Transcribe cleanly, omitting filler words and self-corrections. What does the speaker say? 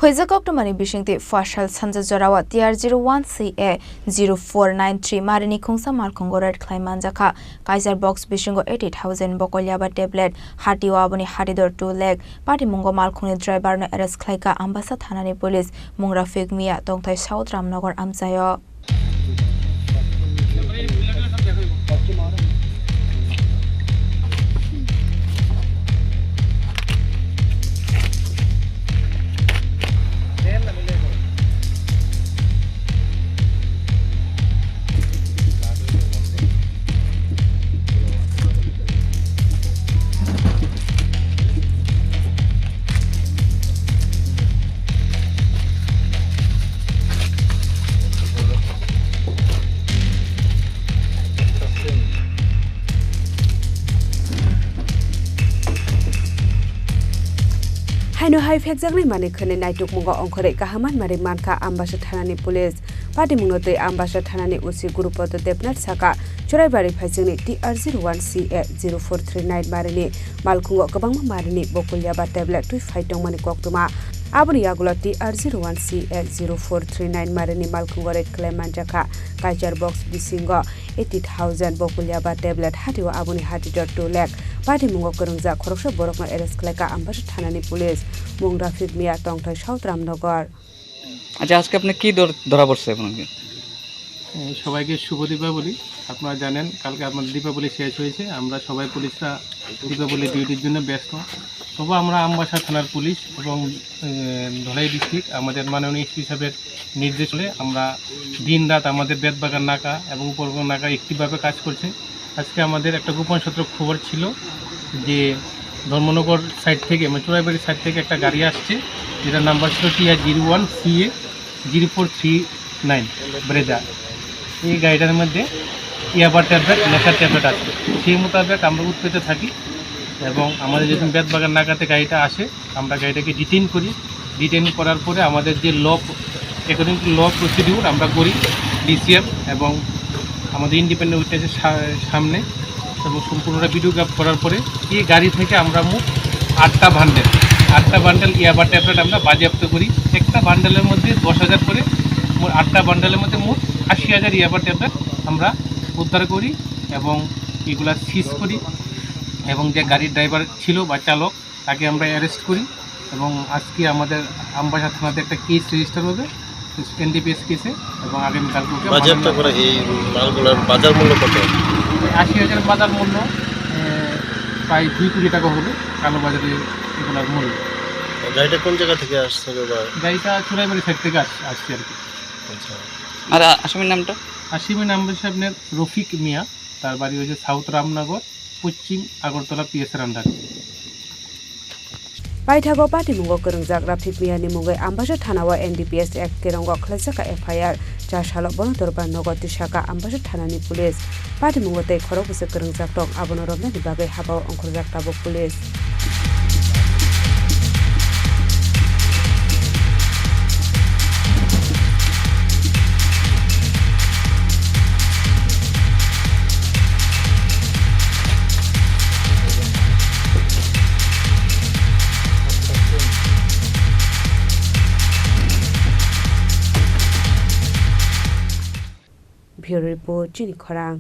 Khoizakok to Mani Bishingti Phasal Sanja Jorao TR01CA 0493 Marni Khungsa Malkhungo Red Khlai Manjakha Kaiser Box Bishingo 80,000 Bokol Yaba tablet Hati Wabuni Hatidor 2 leg Party Mungo Malkhungi driver no arrest Khlaika Ambasa Thanani Police Mungra Fig Mia Tongthai South Ramnagar Amsayo Haino hai fekjagni mane khane naituk mungo ongkhore kahaman mare Manjakha ambasa thanani police party mungote ambasa thanani usi gurupoto depnat saka choraibari phaisingni TR01CA 0439 mareni Malkhungo kabangma mareni Bokol Yaba tablet tui phaitong mane koktuma aboni yagulo TR01CA 0439 mareni Malkhungo red Khlai Manjakha Kaiser box bisingo 80,000 Bokol Yaba tablet hatiwa aboni hatidor 2 lakh party mungo korungja khoroksa borokma arrest khlaika ambasa thanani police mungra fig mia tongthai South Ramnagar আচ্ছা আজকে আপনি কি ধরা পড়ছে আপনাকে সবাইকে শুভ দীপাবলি আপনারা জানেন কালকে আমাদের দীপাবলি শেষ হয়েছে আমরা সবাই পুলিশরা দীপাবলি ডিউটির জন্য ব্যস্ত তবু আমরা আমবাসা থানার পুলিশ এবং ধলাই ডিস্ট্রিক্ট আমাদের মাননীয় এসপি সাহেবের নির্দেশে আমরা দিনরাত আমাদের বেতবাগান নাকা এবং উপরবাগান নাকা একটিভাবে কাজ করছে আজকে আমাদের একটা গোপন সূত্র খবর ছিল যে ধর্মনগর সাইড থেকে মানে চোরাইবাড়ির সাইড থেকে একটা গাড়ি আসছে যেটার নাম্বার ছিল TR01CA 0439 ব্রেজা এই গাড়িটার মধ্যে ইয়াবা ট্যাবলেট নেশার ট্যাবলেট আছে সেই মোতাবেক আমরা উৎপেতে থাকি এবং আমাদের যখন বেতবাগান নাকাতে গাড়িটা আসে আমরা গাড়িটাকে ডিটেইন করি ডিটেইন করার পরে আমাদের যে law according to law procedure আমরা করি DCM এবং আমাদের ইন্ডিপেন্ডেন্ট উইটনেসের সামনে এবং সম্পূর্ণটা ভিডিওগ্রাফ করার পরে এই গাড়ি থেকে আমরা মোট 8টা বান্ডেল ইয়াবা ট্যাবলেট আমরা বাজেয়াপ্ত করি একটা বান্ডেলের মধ্যে 10,000 করে মোট 8টা বান্ডেলের মধ্যে মোট 80,000 ইয়াবা ট্যাবলেট আমরা উদ্ধার করি এবং এগুলা সিজ করি এবং যে গাড়ির ড্রাইভার ছিল বা চালক তাকে আমরা অ্যারেস্ট করি এবং আজকে আমাদের আমবাসা থানাতে একটা কেস রেজিস্টার হবে NDPS কেসে এবং আগামীকাল বাজেয়াপ্ত করে এই মালগুলোর বাজার মূল্য কত 80,000 বাজার মূল্য প্রায় 2 কোটি টাকা হবে কালোবাজারে এগুলোর মূল্য গাড়িটা কোন জায়গা থেকে আসছে গাড়িটা চোরাইবাড়ি সাইড থেকে আসছে আর কি আর আসামির নামটা আসামির নাম হচ্ছে আপনার রফিক মিয়া তার বাড়ি হচ্ছে সাউথ রামনগর পশ্চিম আগরতলা PSর আন্ডারে Paithago party mungo korungjak Rafik Miyani mungai ambasa thanawa NDPS Act kerongo khlaisaka FIR charshalo bonotorba nogoti shaka ambasa thanani police party mungo tei khorobuse korungjak tong abono romna dibagai habao ongkhorjak tabo police Bureau Report Chini Khorang